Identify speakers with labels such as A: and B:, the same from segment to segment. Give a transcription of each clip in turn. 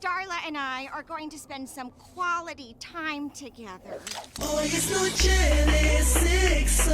A: Darla and I are going to spend some quality time together.
B: Hoy es noche de sexo.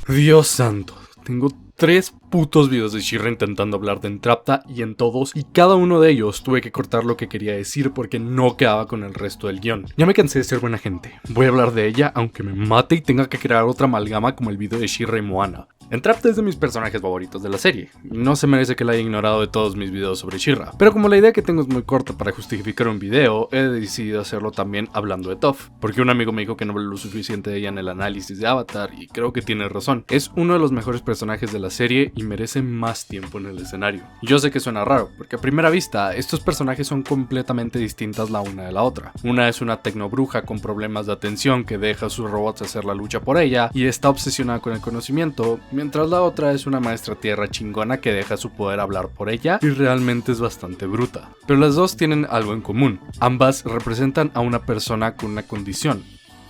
C: Dios santo, tengo 3 putos videos de She-Ra intentando hablar de Entrapta y en todos y cada uno de ellos tuve que cortar lo que quería decir porque no quedaba con el resto del guión. Ya me cansé de ser buena gente, voy a hablar de ella aunque me mate y tenga que crear otra amalgama como el video de She-Ra y Moana. Entrapta es de mis personajes favoritos de la serie, y no se merece que la haya ignorado de todos mis videos sobre She-Ra, pero como la idea que tengo es muy corta para justificar un video, he decidido hacerlo también hablando de Toph, porque un amigo me dijo que no hablé lo suficiente de ella en el análisis de Avatar y creo que tiene razón. Es uno de los mejores personajes de la serie y merece más tiempo en el escenario. Yo sé que suena raro, porque a primera vista estos personajes son completamente distintas la una de la otra. Una es una tecnobruja con problemas de atención que deja a sus robots hacer la lucha por ella y está obsesionada con el conocimiento, mientras la otra es una maestra tierra chingona que deja su poder hablar por ella y realmente es bastante bruta. Pero las dos tienen algo en común, ambas representan a una persona con una condición.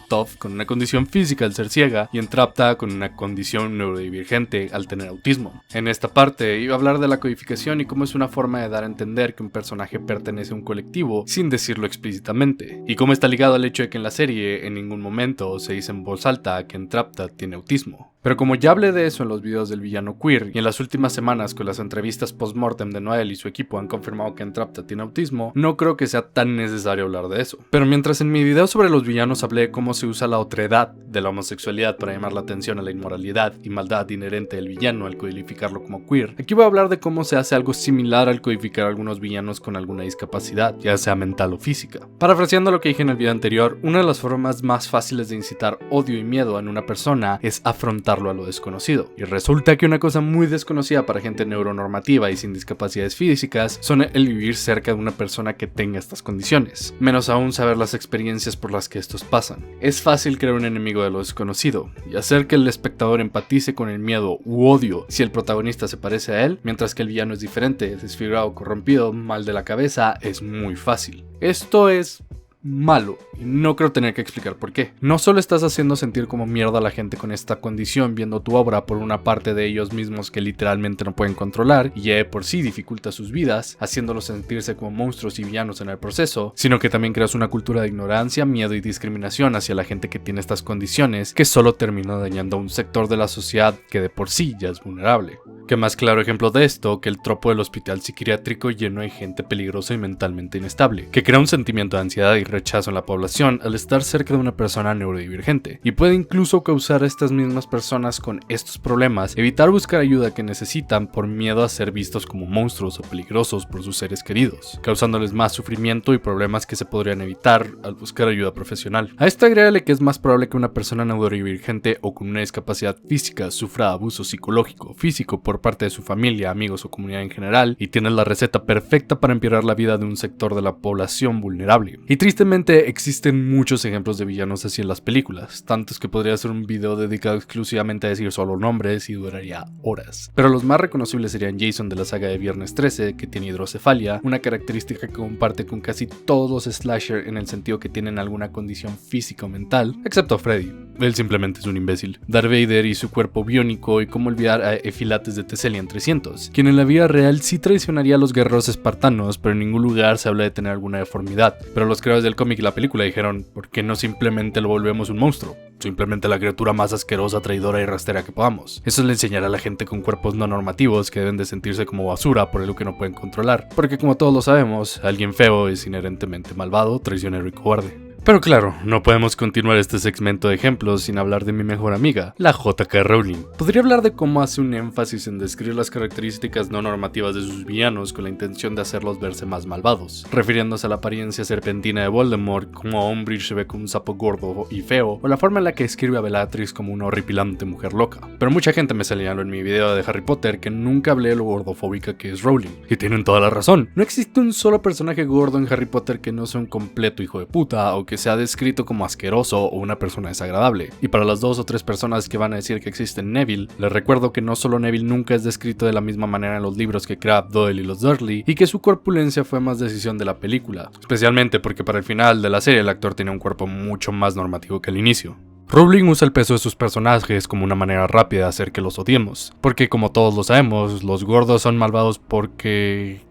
C: Toph con una condición física al ser ciega y Entrapta con una condición neurodivergente al tener autismo. En esta parte iba a hablar de la codificación y cómo es una forma de dar a entender que un personaje pertenece a un colectivo sin decirlo explícitamente, y cómo está ligado al hecho de que en la serie en ningún momento se dice en voz alta que Entrapta tiene autismo. Pero como ya hablé de eso en los videos del villano queer y en las últimas semanas con las entrevistas post-mortem de Noel y su equipo han confirmado que Entrapta tiene autismo, no creo que sea tan necesario hablar de eso. Pero mientras en mi video sobre los villanos hablé de cómo se usa la otredad de la homosexualidad para llamar la atención a la inmoralidad y maldad inherente del villano al codificarlo como queer, aquí voy a hablar de cómo se hace algo similar al codificar a algunos villanos con alguna discapacidad, ya sea mental o física. Parafraseando lo que dije en el video anterior, una de las formas más fáciles de incitar odio y miedo en una persona es afrontar a lo desconocido. Y resulta que una cosa muy desconocida para gente neuronormativa y sin discapacidades físicas son el vivir cerca de una persona que tenga estas condiciones, menos aún saber las experiencias por las que estos pasan. Es fácil crear un enemigo de lo desconocido y hacer que el espectador empatice con el miedo u odio si el protagonista se parece a él, mientras que el villano es diferente, desfigurado, corrompido, mal de la cabeza, es muy fácil. Esto es malo, y no creo tener que explicar por qué. No solo estás haciendo sentir como mierda a la gente con esta condición viendo tu obra por una parte de ellos mismos que literalmente no pueden controlar y ya de por sí dificulta sus vidas, haciéndolos sentirse como monstruos y villanos en el proceso, sino que también creas una cultura de ignorancia, miedo y discriminación hacia la gente que tiene estas condiciones, que solo termina dañando a un sector de la sociedad que de por sí ya es vulnerable. ¿Qué más claro ejemplo de esto que el tropo del hospital psiquiátrico lleno de gente peligrosa y mentalmente inestable, que crea un sentimiento de ansiedad y rechazo en la población al estar cerca de una persona neurodivergente, y puede incluso causar a estas mismas personas con estos problemas evitar buscar ayuda que necesitan por miedo a ser vistos como monstruos o peligrosos por sus seres queridos, causándoles más sufrimiento y problemas que se podrían evitar al buscar ayuda profesional. A esto agrégale que es más probable que una persona neurodivergente o con una discapacidad física sufra abuso psicológico o físico por parte de su familia, amigos o comunidad en general, y tienes la receta perfecta para empeorar la vida de un sector de la población vulnerable. Y tristemente existen muchos ejemplos de villanos así en las películas, tantos que podría ser un video dedicado exclusivamente a decir solo nombres y duraría horas. Pero los más reconocibles serían Jason de la saga de Viernes 13, que tiene hidrocefalia, una característica que comparte con casi todos los slasher en el sentido que tienen alguna condición física o mental, excepto Freddy. Él simplemente es un imbécil. Darth Vader y su cuerpo biónico, y cómo olvidar a Efilates de Thessalian 300, quien en la vida real sí traicionaría a los guerreros espartanos, pero en ningún lugar se habla de tener alguna deformidad. Pero los creadores del cómic y la película dijeron, ¿por qué no simplemente lo volvemos un monstruo? Simplemente la criatura más asquerosa, traidora y rastera que podamos. Eso le enseñará a la gente con cuerpos no normativos que deben de sentirse como basura por algo que no pueden controlar. Porque como todos lo sabemos, alguien feo es inherentemente malvado, traicionero y cobarde. Pero claro, no podemos continuar este segmento de ejemplos sin hablar de mi mejor amiga, la J.K. Rowling. Podría hablar de cómo hace un énfasis en describir las características no normativas de sus villanos con la intención de hacerlos verse más malvados, refiriéndose a la apariencia serpentina de Voldemort, como a Umbridge se ve como un sapo gordo y feo, o la forma en la que escribe a Bellatrix como una horripilante mujer loca. Pero mucha gente me señaló en mi video de Harry Potter que nunca hablé de lo gordofóbica que es Rowling, y tienen toda la razón. No existe un solo personaje gordo en Harry Potter que no sea un completo hijo de puta o aunque sea descrito como asqueroso o una persona desagradable. Y para las 2 o 3 personas que van a decir que existe Neville, les recuerdo que no solo Neville nunca es descrito de la misma manera en los libros que Crabbe, Doyle y los Dursley, y que su corpulencia fue más decisión de la película, especialmente porque para el final de la serie el actor tenía un cuerpo mucho más normativo que al inicio. Rowling usa el peso de sus personajes como una manera rápida de hacer que los odiemos, porque como todos lo sabemos, los gordos son malvados porque...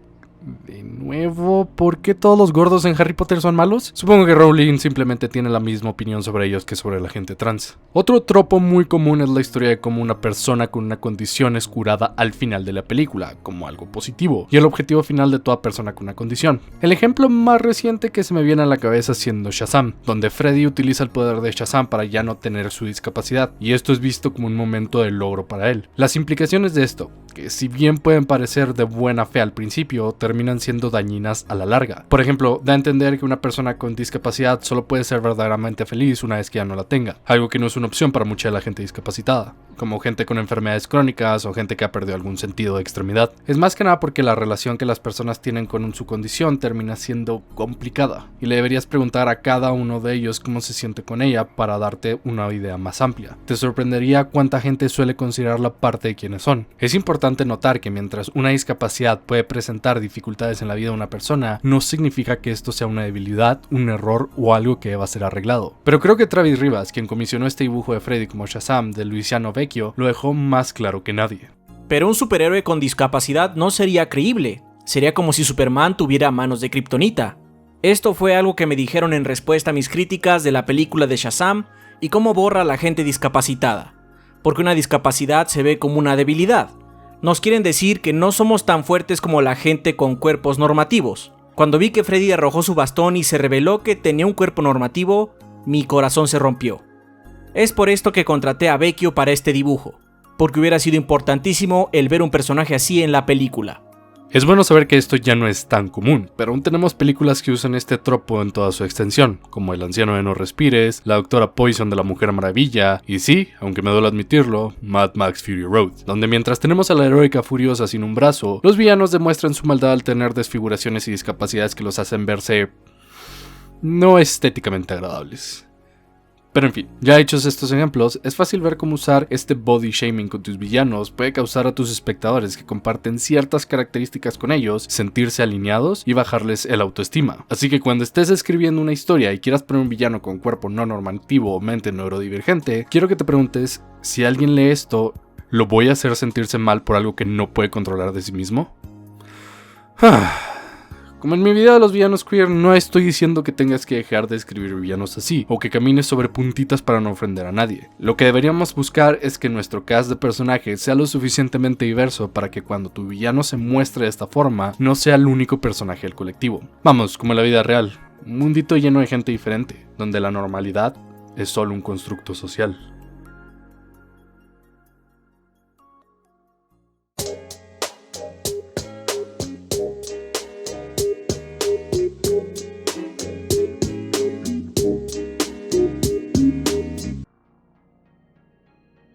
C: De nuevo, ¿por qué todos los gordos en Harry Potter son malos? Supongo que Rowling simplemente tiene la misma opinión sobre ellos que sobre la gente trans. Otro tropo muy común es la historia de cómo una persona con una condición es curada al final de la película, como algo positivo, y el objetivo final de toda persona con una condición. El ejemplo más reciente que se me viene a la cabeza siendo Shazam, donde Freddy utiliza el poder de Shazam para ya no tener su discapacidad, y esto es visto como un momento de logro para él. Las implicaciones de esto, que si bien pueden parecer de buena fe al principio, terminan siendo dañinas a la larga. Por ejemplo, da a entender que una persona con discapacidad solo puede ser verdaderamente feliz una vez que ya no la tenga, algo que no es una opción para mucha de la gente discapacitada, como gente con enfermedades crónicas o gente que ha perdido algún sentido de extremidad. Es más que nada porque la relación que las personas tienen con su condición termina siendo complicada, y le deberías preguntar a cada uno de ellos cómo se siente con ella para darte una idea más amplia. Te sorprendería cuánta gente suele considerarla parte de quienes son. Es importante notar que mientras una discapacidad puede presentar dificultades en la vida de una persona, no significa que esto sea una debilidad, un error o algo que deba ser arreglado. Pero creo que Travis Rivas, quien comisionó este dibujo de Freddy como Shazam de Luciano Vecchio, lo dejó más claro que nadie.
D: Pero un superhéroe con discapacidad no sería creíble. Sería como si Superman tuviera manos de kriptonita. Esto fue algo que me dijeron en respuesta a mis críticas de la película de Shazam y cómo borra a la gente discapacitada. Porque una discapacidad se ve como una debilidad. Nos quieren decir que no somos tan fuertes como la gente con cuerpos normativos. Cuando vi que Freddy arrojó su bastón y se reveló que tenía un cuerpo normativo, mi corazón se rompió. Es por esto que contraté a Vecchio para este dibujo, porque hubiera sido importantísimo el ver un personaje así en la película.
C: Es bueno saber que esto ya no es tan común, pero aún tenemos películas que usan este tropo en toda su extensión, como El anciano de No respires, La doctora Poison de la Mujer Maravilla, y sí, aunque me duele admitirlo, Mad Max Fury Road, donde mientras tenemos a la heroica furiosa sin un brazo, los villanos demuestran su maldad al tener desfiguraciones y discapacidades que los hacen verse no estéticamente agradables. Pero en fin, ya hechos estos ejemplos, es fácil ver cómo usar este body shaming con tus villanos puede causar a tus espectadores que comparten ciertas características con ellos sentirse alineados y bajarles el autoestima. Así que cuando estés escribiendo una historia y quieras poner un villano con cuerpo no normativo o mente neurodivergente, quiero que te preguntes, si alguien lee esto, ¿lo voy a hacer sentirse mal por algo que no puede controlar de sí mismo? Como en mi video de los villanos queer, no estoy diciendo que tengas que dejar de escribir villanos así, o que camines sobre puntitas para no ofender a nadie. Lo que deberíamos buscar es que nuestro cast de personajes sea lo suficientemente diverso para que cuando tu villano se muestre de esta forma, no sea el único personaje del colectivo. Vamos, como en la vida real, un mundito lleno de gente diferente, donde la normalidad es solo un constructo social.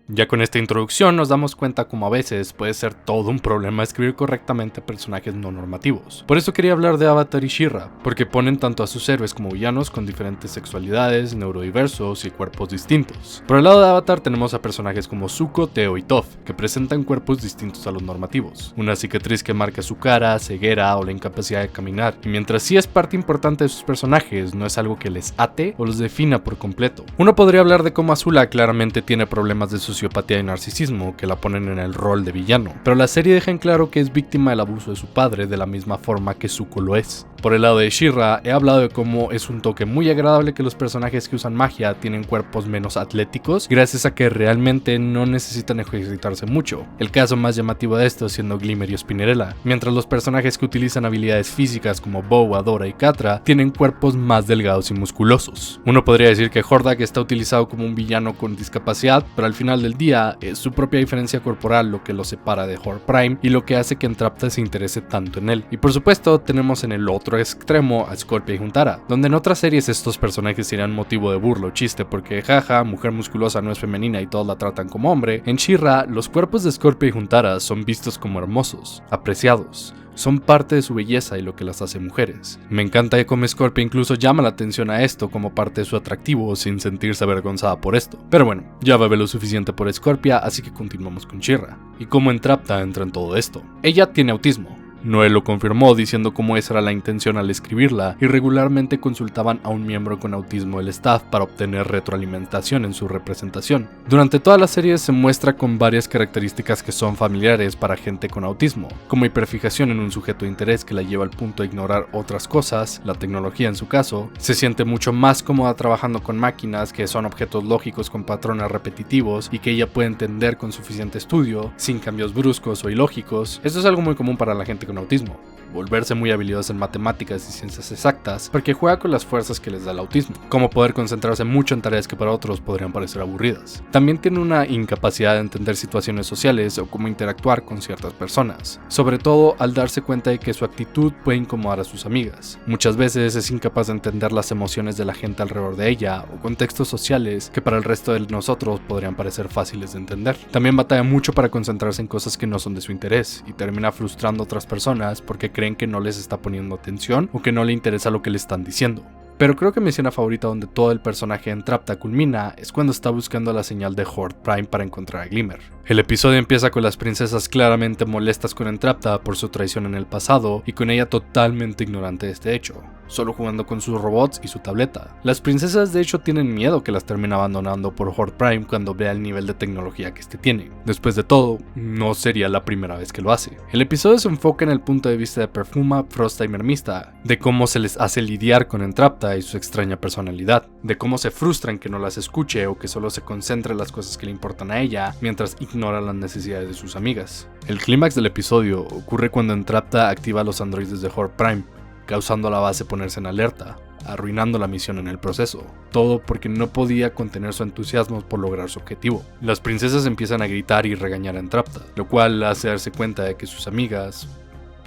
C: Ya con esta introducción nos damos cuenta como a veces puede ser todo un problema escribir correctamente personajes no normativos. Por eso quería hablar de Avatar y She-Ra, porque ponen tanto a sus héroes como villanos con diferentes sexualidades, neurodiversos y cuerpos distintos. Por el lado de Avatar tenemos a personajes como Zuko, Teo y Toph, que presentan cuerpos distintos a los normativos. Una cicatriz que marca su cara, ceguera o la incapacidad de caminar, y mientras sí es parte importante de sus personajes, no es algo que les ate o los defina por completo. Uno podría hablar de cómo Azula claramente tiene problemas de sociopatía y narcisismo que la ponen en el rol de villano, pero la serie deja en claro que es víctima del abuso de su padre de la misma forma que Zuko lo es. Por el lado de She-Ra, he hablado de cómo es un toque muy agradable que los personajes que usan magia tienen cuerpos menos atléticos, gracias a que realmente no necesitan ejercitarse mucho. El caso más llamativo de esto siendo Glimmer y Spinnerella, mientras los personajes que utilizan habilidades físicas como Bow, Adora y Catra tienen cuerpos más delgados y musculosos. Uno podría decir que Hordak está utilizado como un villano con discapacidad, pero al final del día es su propia diferencia corporal lo que lo separa de Hor Prime y lo que hace que Entrapta se interese tanto en él. Y por supuesto tenemos en el otro extremo a Scorpia y Huntara, donde en otras series estos personajes serían motivo de burla o chiste porque jaja, mujer musculosa no es femenina y todos la tratan como hombre. En She-Ra, los cuerpos de Scorpia y Huntara son vistos como hermosos, apreciados, son parte de su belleza y lo que las hace mujeres. Me encanta cómo Scorpia incluso llama la atención a esto como parte de su atractivo sin sentirse avergonzada por esto. Pero bueno, ya bebé lo suficiente por Scorpia, así que continuamos con She-Ra. Y cómo Entrapta entra en todo esto. Ella tiene autismo. Noel lo confirmó diciendo cómo esa era la intención al escribirla y regularmente consultaban a un miembro con autismo del staff para obtener retroalimentación en su representación. Durante toda la serie se muestra con varias características que son familiares para gente con autismo, como hiperfijación en un sujeto de interés que la lleva al punto de ignorar otras cosas, la tecnología en su caso, se siente mucho más cómoda trabajando con máquinas que son objetos lógicos con patrones repetitivos y que ella puede entender con suficiente estudio, sin cambios bruscos o ilógicos. Esto es algo muy común para la gente con autismo, volverse muy habilidosa en matemáticas y ciencias exactas porque juega con las fuerzas que les da el autismo, como poder concentrarse mucho en tareas que para otros podrían parecer aburridas. También tiene una incapacidad de entender situaciones sociales o cómo interactuar con ciertas personas, sobre todo al darse cuenta de que su actitud puede incomodar a sus amigas. Muchas veces es incapaz de entender las emociones de la gente alrededor de ella o contextos sociales que para el resto de nosotros podrían parecer fáciles de entender. También batalla mucho para concentrarse en cosas que no son de su interés y termina frustrando a otras personas porque creen que no les está poniendo atención o que no le interesa lo que le están diciendo. Pero creo que mi escena favorita donde todo el personaje de Entrapta culmina es cuando está buscando la señal de Horde Prime para encontrar a Glimmer. El episodio empieza con las princesas claramente molestas con Entrapta por su traición en el pasado y con ella totalmente ignorante de este hecho, solo jugando con sus robots y su tableta. Las princesas de hecho tienen miedo que las termine abandonando por Horde Prime cuando vea el nivel de tecnología que este tiene. Después de todo, no sería la primera vez que lo hace. El episodio se enfoca en el punto de vista de Perfuma, Frosta y Mermista, de cómo se les hace lidiar con Entrapta y su extraña personalidad, de cómo se frustran que no las escuche o que solo se concentre en las cosas que le importan a ella mientras ignora las necesidades de sus amigas. El clímax del episodio ocurre cuando Entrapta activa los androides de Horde Prime, causando a la base ponerse en alerta, arruinando la misión en el proceso. Todo porque no podía contener su entusiasmo por lograr su objetivo. Las princesas empiezan a gritar y regañar a Entrapta, lo cual la hace darse cuenta de que sus amigas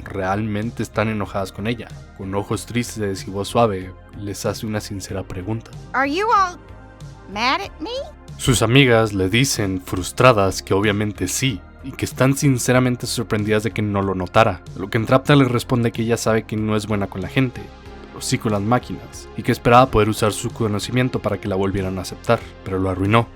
C: realmente están enojadas con ella. Con ojos tristes y voz suave, les hace una sincera pregunta.
A: Are you all mad at me?
C: Sus amigas le dicen, frustradas, que obviamente sí, y que están sinceramente sorprendidas de que no lo notara. A lo que Entrapta le responde que ella sabe que no es buena con la gente, pero sí con las máquinas, y que esperaba poder usar su conocimiento para que la volvieran a aceptar, pero lo arruinó,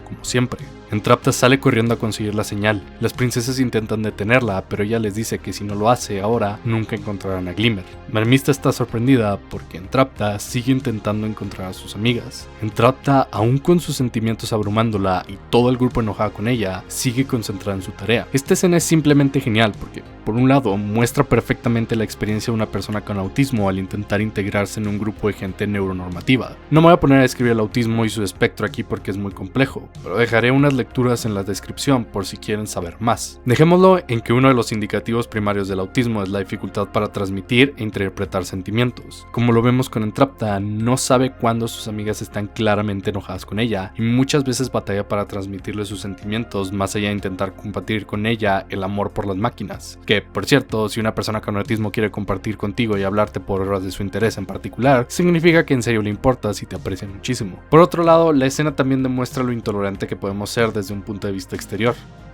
C: como siempre. Entrapta sale corriendo a conseguir la señal. Las princesas intentan detenerla, pero ella les dice que si no lo hace ahora, nunca encontrarán a Glimmer. Mermista está sorprendida porque Entrapta sigue intentando encontrar a sus amigas. Entrapta, aún con sus sentimientos abrumándola y todo el grupo enojado con ella, sigue concentrada en su tarea. Esta escena es simplemente genial porque, por un lado, muestra perfectamente la experiencia de una persona con autismo al intentar integrarse en un grupo de gente neuronormativa. No me voy a poner a describir el autismo y su espectro aquí porque es muy complejo, pero dejaré unas lecturas en la descripción por si quieren saber más. Dejémoslo en que uno de los indicativos primarios del autismo es la dificultad para transmitir e interpretar sentimientos. Como lo vemos con Entrapta, no sabe cuándo sus amigas están claramente enojadas con ella y muchas veces batalla para transmitirle sus sentimientos más allá de intentar compartir con ella el amor por las máquinas. Que, por cierto, si una persona con autismo quiere compartir contigo y hablarte por horas de su interés en particular, significa que en serio le importas y te aprecia muchísimo. Por otro lado, la escena también demuestra lo intolerante que podemos ser desde un punto de vista exterior.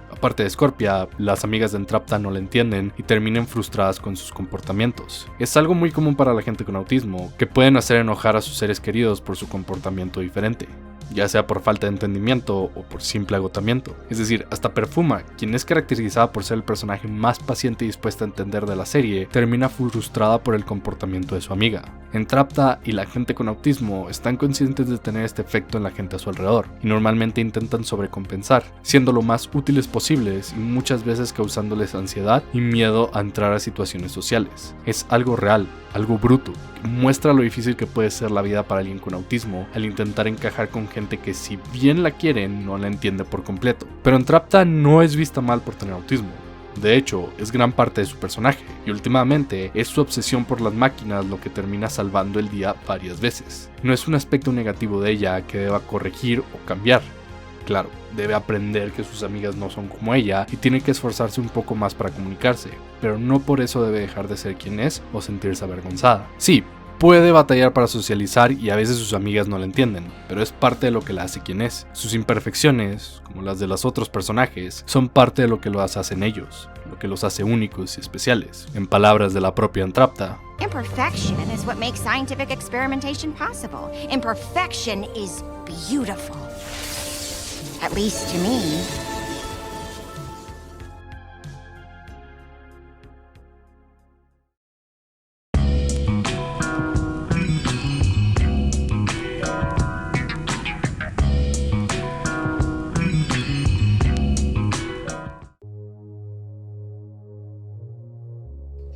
C: Aparte de Scorpia, las amigas de Entrapta no la entienden y terminan frustradas con sus comportamientos. Es algo muy común para la gente con autismo, que pueden hacer enojar a sus seres queridos por su comportamiento diferente, ya sea por falta de entendimiento o por simple agotamiento. Es decir, hasta Perfuma, quien es caracterizada por ser el personaje más paciente y dispuesta a entender de la serie, termina frustrada por el comportamiento de su amiga. Entrapta y la gente con autismo están conscientes de tener este efecto en la gente a su alrededor, y normalmente intentan sobrecompensar, siendo lo más útiles posibles y muchas veces causándoles ansiedad y miedo a entrar a situaciones sociales. Es algo real, algo bruto, que muestra lo difícil que puede ser la vida para alguien con autismo al intentar encajar con gente que, si bien la quieren, no la entiende por completo. Pero Entrapta no es vista mal por tener autismo. De hecho, es gran parte de su personaje, y últimamente es su obsesión por las máquinas lo que termina salvando el día varias veces. No es un aspecto negativo de ella que deba corregir o cambiar. Claro, debe aprender que sus amigas no son como ella y tiene que esforzarse un poco más para comunicarse, pero no por eso debe dejar de ser quien es o sentirse avergonzada. Sí, puede batallar para socializar y a veces sus amigas no la entienden, pero es parte de lo que la hace quien es. Sus imperfecciones, como las de los otros personajes, son parte de lo que lo hacen ellos. Lo que los hace únicos y especiales. En palabras de la propia Entrapta,
A: Imperfection is what makes scientific experimentation possible. Imperfection is beautiful. At least to me.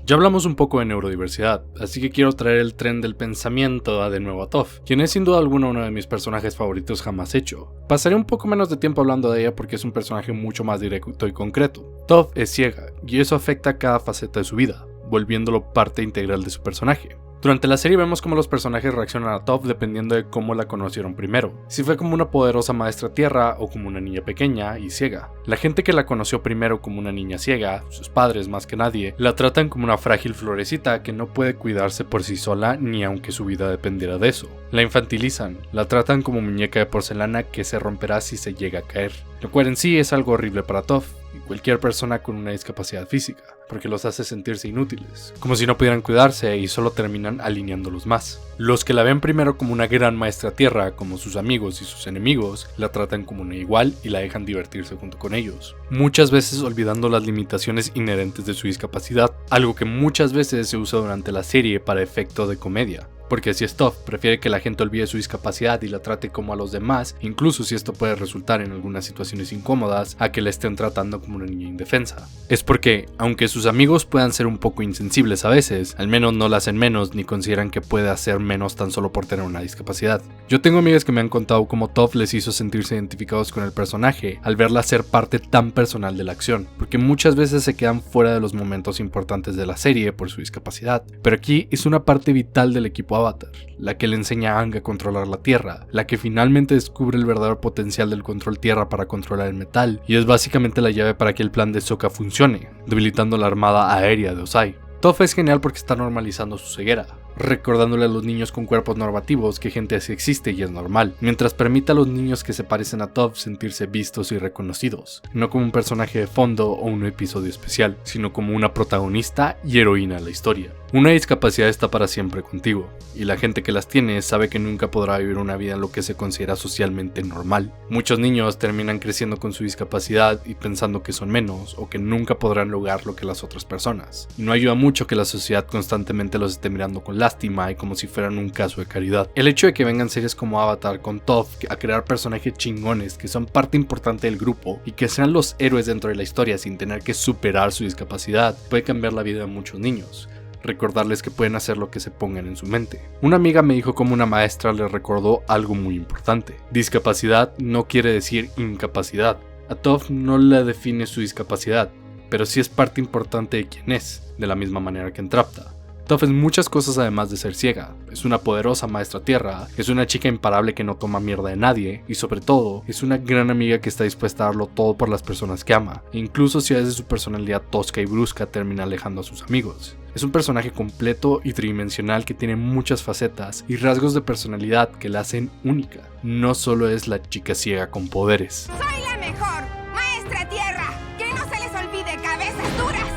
C: ya hablamos un poco de neurodiversidad, así que quiero traer el tren del pensamiento de nuevo a Toph, quien es sin duda alguna uno de mis personajes favoritos jamás hecho. Pasaré un poco menos de tiempo hablando de ella porque es un personaje mucho más directo y concreto. Toph es ciega, y eso afecta a cada faceta de su vida, volviéndolo parte integral de su personaje. Durante la serie vemos cómo los personajes reaccionan a Toph dependiendo de cómo la conocieron primero, si fue como una poderosa maestra tierra o como una niña pequeña y ciega. La gente que la conoció primero como una niña ciega, sus padres más que nadie, la tratan como una frágil florecita que no puede cuidarse por sí sola ni aunque su vida dependiera de eso. La infantilizan, la tratan como muñeca de porcelana que se romperá si se llega a caer, lo cual en sí es algo horrible para Toph y cualquier persona con una discapacidad física, porque los hace sentirse inútiles, como si no pudieran cuidarse y solo terminan alineándolos más. Los que la ven primero como una gran maestra tierra, como sus amigos y sus enemigos, la tratan como una igual y la dejan divertirse junto con ellos, muchas veces olvidando las limitaciones inherentes de su discapacidad, algo que muchas veces se usa durante la serie para efecto de comedia. Porque si Toph prefiere que la gente olvide su discapacidad y la trate como a los demás, incluso si esto puede resultar en algunas situaciones incómodas, a que la estén tratando como una niña indefensa. Es porque, aunque sus amigos puedan ser un poco insensibles a veces, al menos no la hacen menos ni consideran que puede hacer menos tan solo por tener una discapacidad. Yo tengo amigas que me han contado cómo Toph les hizo sentirse identificados con el personaje al verla ser parte tan personal de la acción, porque muchas veces se quedan fuera de los momentos importantes de la serie por su discapacidad, pero aquí es una parte vital del equipo Avatar, la que le enseña a Aang a controlar la tierra, la que finalmente descubre el verdadero potencial del control tierra para controlar el metal, y es básicamente la llave para que el plan de Sokka funcione, debilitando la armada aérea de Ozai. Toph es genial porque está normalizando su ceguera, recordándole a los niños con cuerpos normativos que gente así existe y es normal, mientras permite a los niños que se parecen a Toph sentirse vistos y reconocidos, no como un personaje de fondo o un episodio especial, sino como una protagonista y heroína de la historia. Una discapacidad está para siempre contigo, y la gente que las tiene sabe que nunca podrá vivir una vida en lo que se considera socialmente normal. Muchos niños terminan creciendo con su discapacidad y pensando que son menos o que nunca podrán lograr lo que las otras personas, y no ayuda mucho que la sociedad constantemente los esté mirando con lástima y como si fueran un caso de caridad. El hecho de que vengan series como Avatar con Toph a crear personajes chingones que son parte importante del grupo y que sean los héroes dentro de la historia sin tener que superar su discapacidad puede cambiar la vida de muchos niños. Recordarles que pueden hacer lo que se pongan en su mente. Una amiga me dijo como una maestra le recordó algo muy importante. Discapacidad no quiere decir incapacidad. A Toph no le define su discapacidad, pero sí es parte importante de quién es, de la misma manera que Entrapta. Toph es muchas cosas además de ser ciega, es una poderosa maestra tierra, es una chica imparable que no toma mierda de nadie y sobre todo es una gran amiga que está dispuesta a darlo todo por las personas que ama, incluso si a veces su personalidad tosca y brusca termina alejando a sus amigos. Es un personaje completo y tridimensional que tiene muchas facetas y rasgos de personalidad que la hacen única. No solo es la chica ciega con poderes.
A: ¡Soy la mejor! ¡Maestra Tierra! ¡Que no se les olvide, cabezas duras!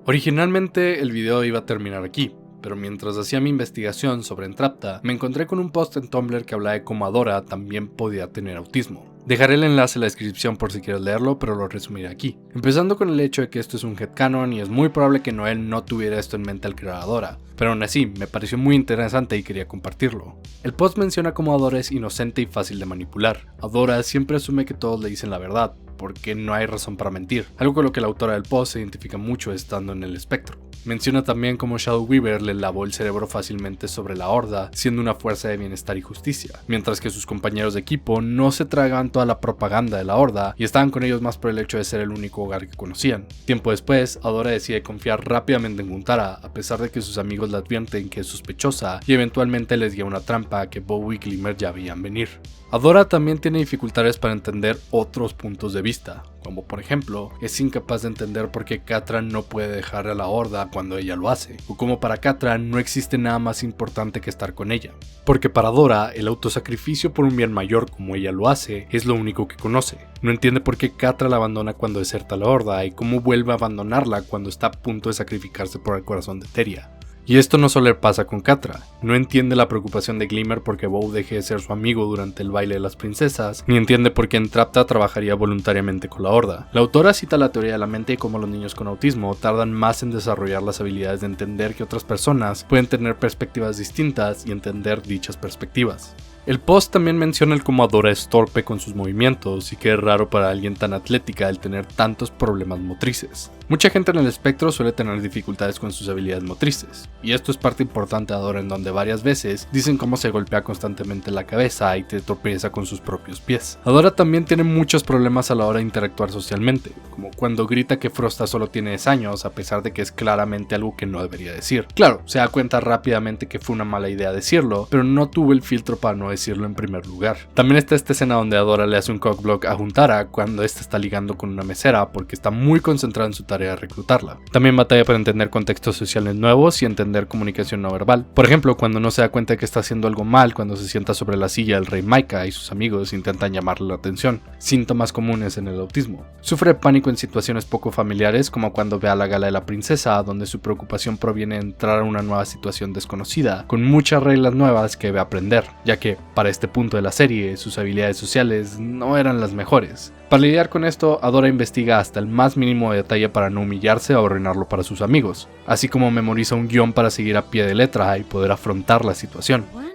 C: Originalmente el video iba a terminar aquí, pero mientras hacía mi investigación sobre Entrapta, me encontré con un post en Tumblr que hablaba de cómo Adora también podía tener autismo. Dejaré el enlace en la descripción por si quieres leerlo, pero lo resumiré aquí. Empezando con el hecho de que esto es un headcanon y es muy probable que Noel no tuviera esto en mente al crear a Adora, pero aún así me pareció muy interesante y quería compartirlo. El post menciona cómo Adora es inocente y fácil de manipular. Adora siempre asume que todos le dicen la verdad, porque no hay razón para mentir, algo con lo que la autora del post se identifica mucho estando en el espectro. Menciona también cómo Shadow Weaver le lavó el cerebro fácilmente sobre la Horda, siendo una fuerza de bienestar y justicia, mientras que sus compañeros de equipo no se tragaban toda la propaganda de la Horda y estaban con ellos más por el hecho de ser el único hogar que conocían. Tiempo después, Adora decide confiar rápidamente en Guntara, a pesar de que sus amigos la advierten que es sospechosa y eventualmente les guía una trampa que Bow y Glimmer ya veían venir. Adora también tiene dificultades para entender otros puntos de vista, como por ejemplo, es incapaz de entender por qué Catra no puede dejar a la Horda cuando ella lo hace, o como para Catra no existe nada más importante que estar con ella, porque para Adora el autosacrificio por un bien mayor como ella lo hace es lo único que conoce. No entiende por qué Catra la abandona cuando deserta la Horda y cómo vuelve a abandonarla cuando está a punto de sacrificarse por el corazón de Teria. Y esto no solo le pasa con Catra, no entiende la preocupación de Glimmer porque Bow deje de ser su amigo durante el baile de las princesas, ni entiende por qué Entrapta trabajaría voluntariamente con la Horda. La autora cita la teoría de la mente y cómo los niños con autismo tardan más en desarrollar las habilidades de entender que otras personas pueden tener perspectivas distintas y entender dichas perspectivas. El post también menciona el cómo Adora es torpe con sus movimientos y que es raro para alguien tan atlética el tener tantos problemas motrices. Mucha gente en el espectro suele tener dificultades con sus habilidades motrices, y esto es parte importante de Adora, en donde varias veces dicen cómo se golpea constantemente la cabeza y te tropieza con sus propios pies. Adora también tiene muchos problemas a la hora de interactuar socialmente, como cuando grita que Frosta solo tiene 10 años a pesar de que es claramente algo que no debería decir. Claro, se da cuenta rápidamente que fue una mala idea decirlo, pero no tuvo el filtro para no decirlo en primer lugar. También está esta escena donde Adora le hace un cockblock a Huntara cuando esta está ligando con una mesera porque está muy concentrada en su tarea de reclutarla. También batalla para entender contextos sociales nuevos y entender comunicación no verbal. Por ejemplo, cuando no se da cuenta de que está haciendo algo mal cuando se sienta sobre la silla del rey Maika y sus amigos intentan llamarle la atención, síntomas comunes en el autismo. Sufre pánico en situaciones poco familiares, como cuando ve a la gala de la princesa, donde su preocupación proviene de entrar a una nueva situación desconocida, con muchas reglas nuevas que debe aprender, ya que, para este punto de la serie, sus habilidades sociales no eran las mejores. Para lidiar con esto, Adora investiga hasta el más mínimo detalle para no humillarse o arruinarlo para sus amigos, así como memoriza un guión para seguir a pie de letra y poder afrontar la situación.
E: 1, 2,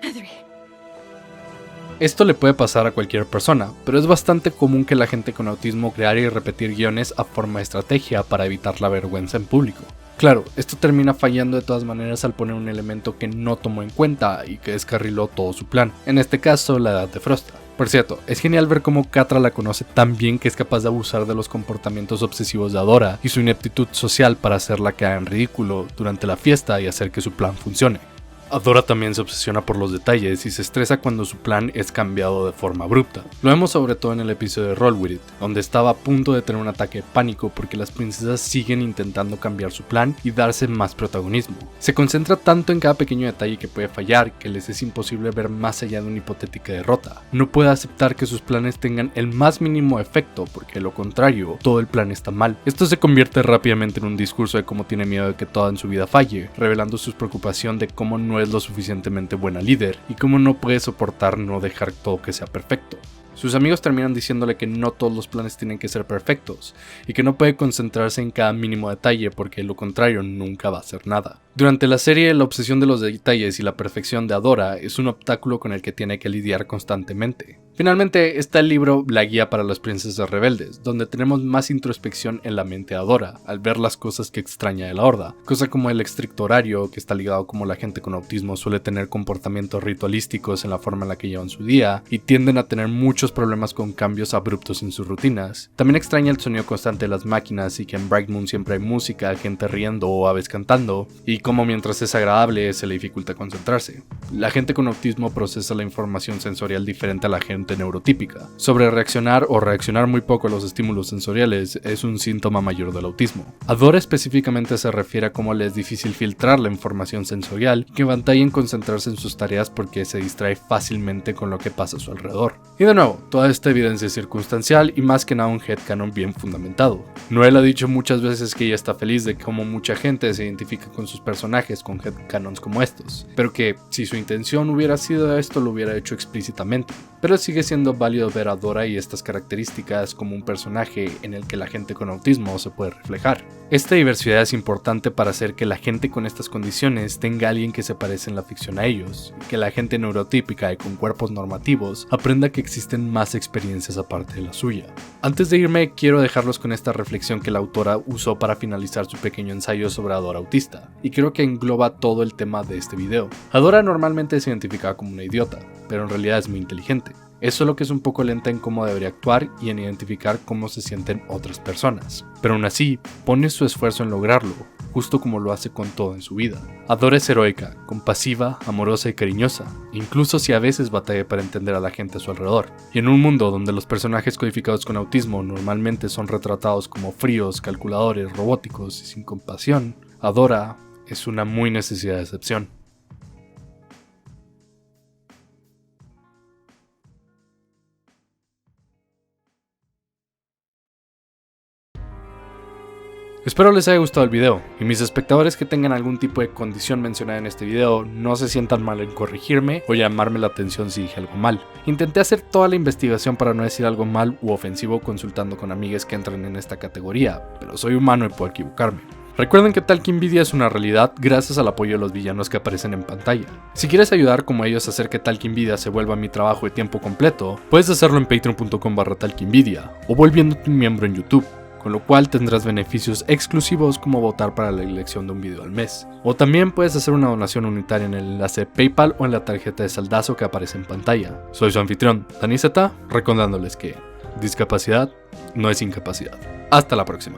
E: 3.
C: Esto le puede pasar a cualquier persona, pero es bastante común que la gente con autismo crear y repetir guiones a forma de estrategia para evitar la vergüenza en público. Claro, esto termina fallando de todas maneras al poner un elemento que no tomó en cuenta y que descarriló todo su plan, en este caso la edad de Frosta. Por cierto, es genial ver cómo Catra la conoce tan bien que es capaz de abusar de los comportamientos obsesivos de Adora y su ineptitud social para hacerla caer en ridículo durante la fiesta y hacer que su plan funcione. Adora también se obsesiona por los detalles y se estresa cuando su plan es cambiado de forma abrupta. Lo vemos sobre todo en el episodio de Roll With It, donde estaba a punto de tener un ataque de pánico porque las princesas siguen intentando cambiar su plan y darse más protagonismo. Se concentra tanto en cada pequeño detalle que puede fallar que les es imposible ver más allá de una hipotética derrota. No puede aceptar que sus planes tengan el más mínimo efecto porque de lo contrario, todo el plan está mal. Esto se convierte rápidamente en un discurso de cómo tiene miedo de que toda en su vida falle, revelando su preocupación de cómo no es lo suficientemente buena líder y cómo no puede soportar no dejar todo que sea perfecto. Sus amigos terminan diciéndole que no todos los planes tienen que ser perfectos y que no puede concentrarse en cada mínimo detalle porque de lo contrario nunca va a hacer nada. Durante la serie, la obsesión de los detalles y la perfección de Adora es un obstáculo con el que tiene que lidiar constantemente. Finalmente está el libro La guía para las princesas rebeldes, donde tenemos más introspección en la mente de Adora, al ver las cosas que extraña de la Horda, cosa como el estricto horario, que está ligado a cómo la gente con autismo suele tener comportamientos ritualísticos en la forma en la que llevan su día, y tienden a tener muchos problemas con cambios abruptos en sus rutinas. También extraña el sonido constante de las máquinas y que en Bright Moon siempre hay música, gente riendo o aves cantando, y cómo mientras es agradable se le dificulta concentrarse. La gente con autismo procesa la información sensorial diferente a la gente neurotípica. Sobre reaccionar o reaccionar muy poco a los estímulos sensoriales es un síntoma mayor del autismo. Adora específicamente se refiere a cómo le es difícil filtrar la información sensorial y que batalla en concentrarse en sus tareas porque se distrae fácilmente con lo que pasa a su alrededor. Y de nuevo, toda esta evidencia es circunstancial y más que nada un headcanon bien fundamentado. Noelle ha dicho muchas veces que ella está feliz de cómo mucha gente se identifica con sus personajes con headcanons como estos, pero que si su intención hubiera sido esto lo hubiera hecho explícitamente. Pero sigue siendo válido ver a Adora y estas características como un personaje en el que la gente con autismo se puede reflejar. Esta diversidad es importante para hacer que la gente con estas condiciones tenga a alguien que se parece en la ficción a ellos, y que la gente neurotípica y con cuerpos normativos aprenda que existen más experiencias aparte de la suya. Antes de irme, quiero dejarlos con esta reflexión que la autora usó para finalizar su pequeño ensayo sobre Adora autista, y creo que engloba todo el tema de este video. Adora normalmente se identifica como una idiota, pero en realidad es muy inteligente. Es solo que es un poco lenta en cómo debería actuar y en identificar cómo se sienten otras personas. Pero aún así, pone su esfuerzo en lograrlo, justo como lo hace con todo en su vida. Adora es heroica, compasiva, amorosa y cariñosa, incluso si a veces batalla para entender a la gente a su alrededor. Y en un mundo donde los personajes codificados con autismo normalmente son retratados como fríos, calculadores, robóticos y sin compasión, Adora es una muy necesaria excepción. Espero les haya gustado el video, y mis espectadores que tengan algún tipo de condición mencionada en este video no se sientan mal en corregirme o llamarme la atención si dije algo mal. Intenté hacer toda la investigación para no decir algo mal u ofensivo consultando con amigues que entran en esta categoría, pero soy humano y puedo equivocarme. Recuerden que Talkinvidia es una realidad gracias al apoyo de los villanos que aparecen en pantalla. Si quieres ayudar como ellos a hacer que Talkinvidia se vuelva mi trabajo de tiempo completo, puedes hacerlo en patreon.com/Talkinvidia o volviéndote un miembro en YouTube, con lo cual tendrás beneficios exclusivos como votar para la elección de un video al mes. O también puedes hacer una donación unitaria en el enlace de PayPal o en la tarjeta de saldazo que aparece en pantalla. Soy su anfitrión, Dani Z, recordándoles que discapacidad no es incapacidad. Hasta la próxima.